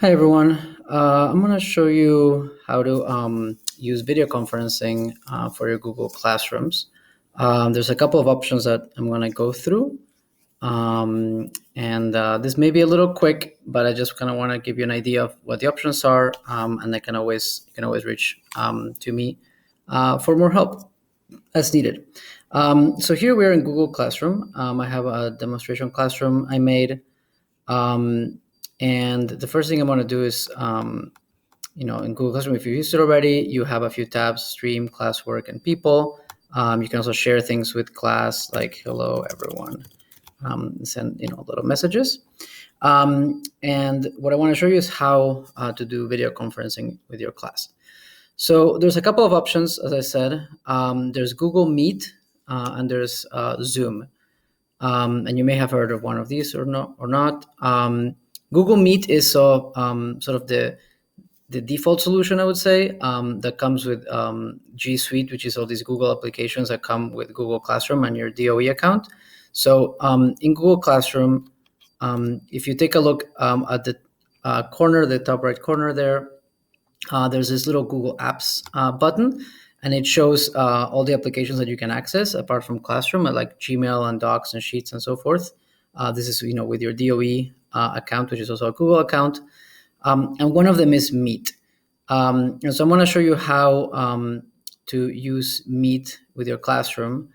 Hi everyone. I'm going to show you how to use video conferencing for your Google Classrooms. There's a couple of options that I'm going to go through. And this may be a little quick, but I just kind of want to give you an idea of what the options are, and you can always reach to me for more help as needed. So here we are in Google Classroom. I have a demonstration classroom I made. And the first thing I want to do is, in Google Classroom, if you used it already, you have a few tabs: stream, classwork, and people. You can also share things with class, like hello everyone, send little messages. And what I want to show you is how to do video conferencing with your class. So there's a couple of options, as I said. There's Google Meet and there's Zoom. And you may have heard of one of these or not. Google Meet is sort of the default solution, I would say, that comes with G Suite, which is all these Google applications that come with Google Classroom and your DOE account. So in Google Classroom, if you take a look at the corner, the top right corner there, there's this little Google Apps button, and it shows all the applications that you can access apart from Classroom, like Gmail and Docs and Sheets and so forth. This is with your DOE account, which is also a Google account, and one of them is Meet. And so I'm going to show you how to use Meet with your Classroom.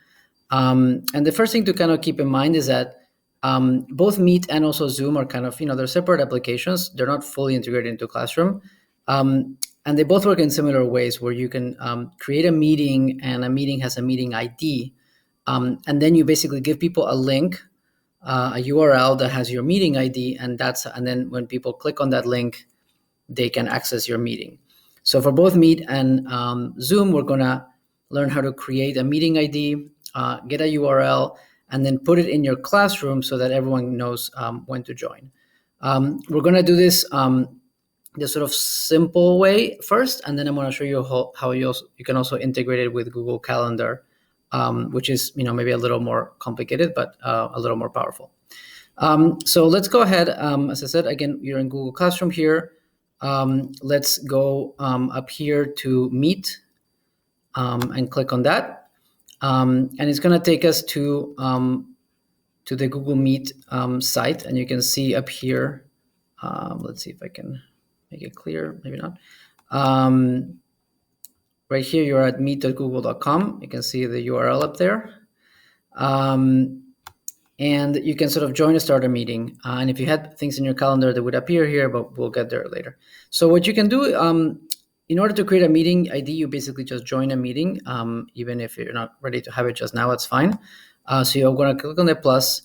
And the first thing to kind of keep in mind is that both Meet and also Zoom are kind of, they're separate applications. They're not fully integrated into Classroom. And they both work in similar ways, where you can create a meeting, and a meeting has a meeting ID. And then you basically give people a link, a URL that has your meeting ID, and then when people click on that link, they can access your meeting. So for both Meet and Zoom, we're going to learn how to create a meeting ID, get a URL, and then put it in your classroom so that everyone knows when to join. We're going to do this the sort of simple way first, and then I'm going to show you how you can also integrate it with Google Calendar, which is maybe a little more complicated, but a little more powerful. So let's go ahead. As I said, again, you're in Google Classroom here. Let's go up here to Meet and click on that, and it's going to take us to the Google Meet site, and you can see up here. Let's see if I can make it clear, maybe not. Right here, you're at meet.google.com. You can see the URL up there. And you can sort of join a starter meeting. And if you had things in your calendar, that would appear here, but we'll get there later. So what you can do, in order to create a meeting ID, you basically just join a meeting. Even if you're not ready to have it just now, it's fine. So you're going to click on the plus.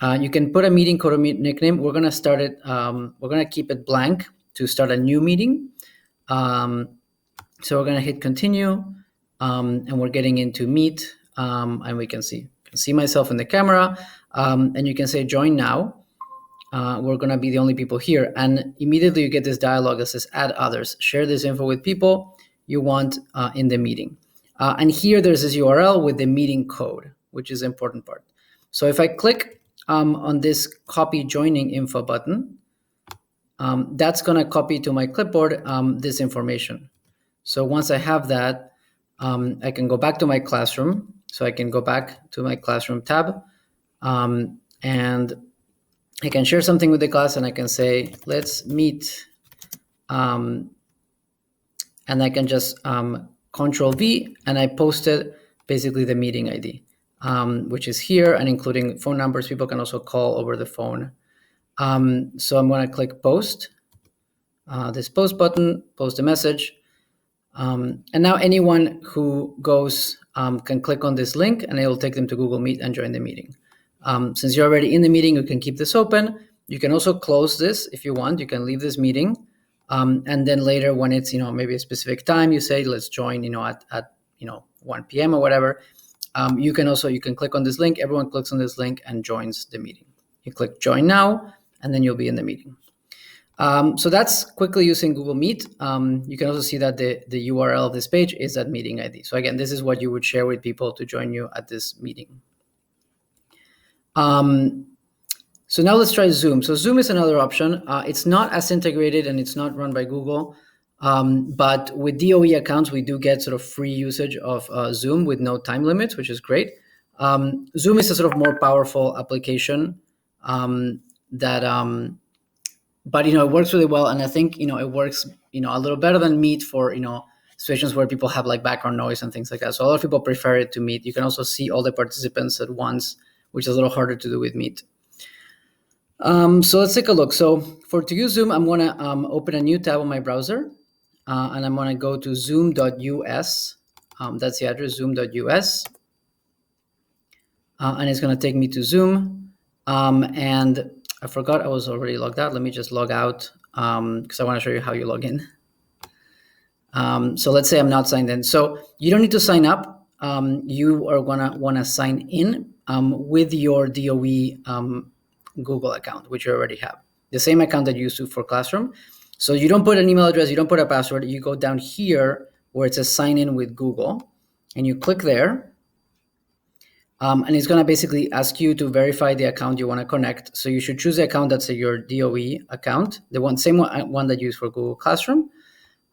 You can put a meeting code or nickname. We're going to start it. We're going to keep it blank to start a new meeting. So we're going to hit continue, and we're getting into Meet, and we can see myself in the camera, and you can say join now. We're going to be the only people here, and immediately you get this dialog that says add others, share this info with people you want in the meeting. And here there's this URL with the meeting code, which is the important part. So if I click on this copy joining info button, that's going to copy to my clipboard this information. So once I have that, I can go back to my classroom. So I can go back to my classroom tab, and I can share something with the class, and I can say, let's meet. And I can just Control V, and I posted basically the meeting ID, which is here, and including phone numbers. People can also call over the phone. So I'm going to click post, this post button, post a message. And now anyone who goes can click on this link, and it will take them to Google Meet and join the meeting. Since you're already in the meeting, you can keep this open. You can also close this if you want. You can leave this meeting. And then later, when it's maybe a specific time, you say let's join at 1 p.m. or whatever. You can click on this link. Everyone clicks on this link and joins the meeting. You click join now, and then you'll be in the meeting. So that's quickly using Google Meet. You can also see that the URL of this page is that meeting ID. So again, this is what you would share with people to join you at this meeting. So now let's try Zoom. So Zoom is another option. It's not as integrated and it's not run by Google. But with DOE accounts, we do get sort of free usage of Zoom with no time limits, which is great. Zoom is a sort of more powerful application but it works really well, and I think it works a little better than Meet for situations where people have like background noise and things like that. So a lot of people prefer it to Meet. You can also see all the participants at once, which is a little harder to do with Meet. So let's take a look. So to use Zoom, I'm going to open a new tab on my browser, and I'm going to go to zoom.us. That's the address, zoom.us. And it's going to take me to Zoom. And I forgot I was already logged out. Let me just log out because I want to show you how you log in. So let's say I'm not signed in. So you don't need to sign up. You are going to want to sign in with your DOE Google account, which you already have. The same account that you use for Classroom. So you don't put an email address, you don't put a password. You go down here where it says sign in with Google, and you click there. And it's going to basically ask you to verify the account you want to connect. So you should choose the account that's your DOE account, the same one that you use for Google Classroom.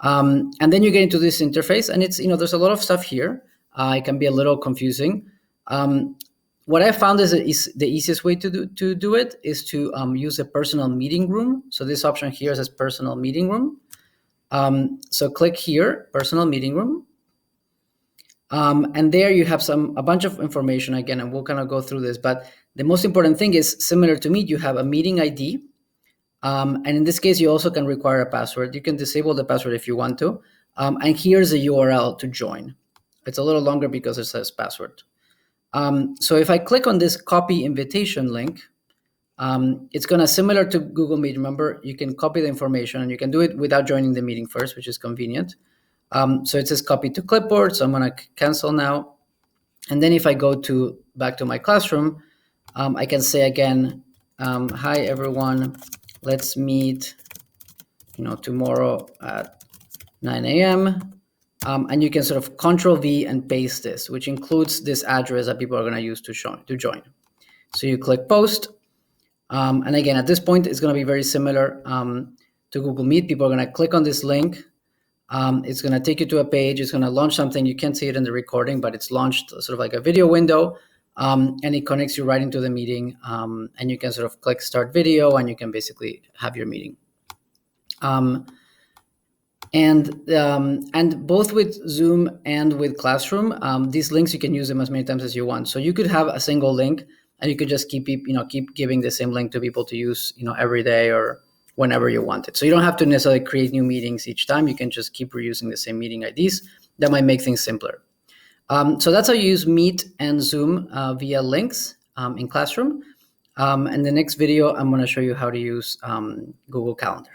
And then you get into this interface, and it's there's a lot of stuff here. It can be a little confusing. What I found is the easiest way to do it is to use a personal meeting room. So this option here says personal meeting room. So click here, personal meeting room. And there you have a bunch of information again, and we'll kind of go through this. But the most important thing is, similar to Meet, you have a meeting ID. And in this case, you also can require a password. You can disable the password if you want to. And here's a URL to join. It's a little longer because it says password. So if I click on this copy invitation link, it's going to, similar to Google Meet, remember, you can copy the information, and you can do it without joining the meeting first, which is convenient. So it says copy to clipboard. So I'm going to cancel now. And then if I go back to my classroom, I can say again, hi, everyone, let's meet, tomorrow at 9 a.m. And you can sort of Control V and paste this, which includes this address that people are going to use to join. So you click post. And again, at this point, it's going to be very similar to Google Meet. People are going to click on this link. It's going to take you to a page. It's going to launch something. You can't see it in the recording, but it's launched sort of like a video window, and it connects you right into the meeting. And you can sort of click start video, and you can basically have your meeting. And both with Zoom and with Classroom, these links, you can use them as many times as you want. So you could have a single link, and you could just keep giving the same link to people to use, every day or whenever you want it. So you don't have to necessarily create new meetings each time. You can just keep reusing the same meeting IDs. That might make things simpler. So that's how you use Meet and Zoom via links in Classroom. And the next video, I'm going to show you how to use Google Calendar.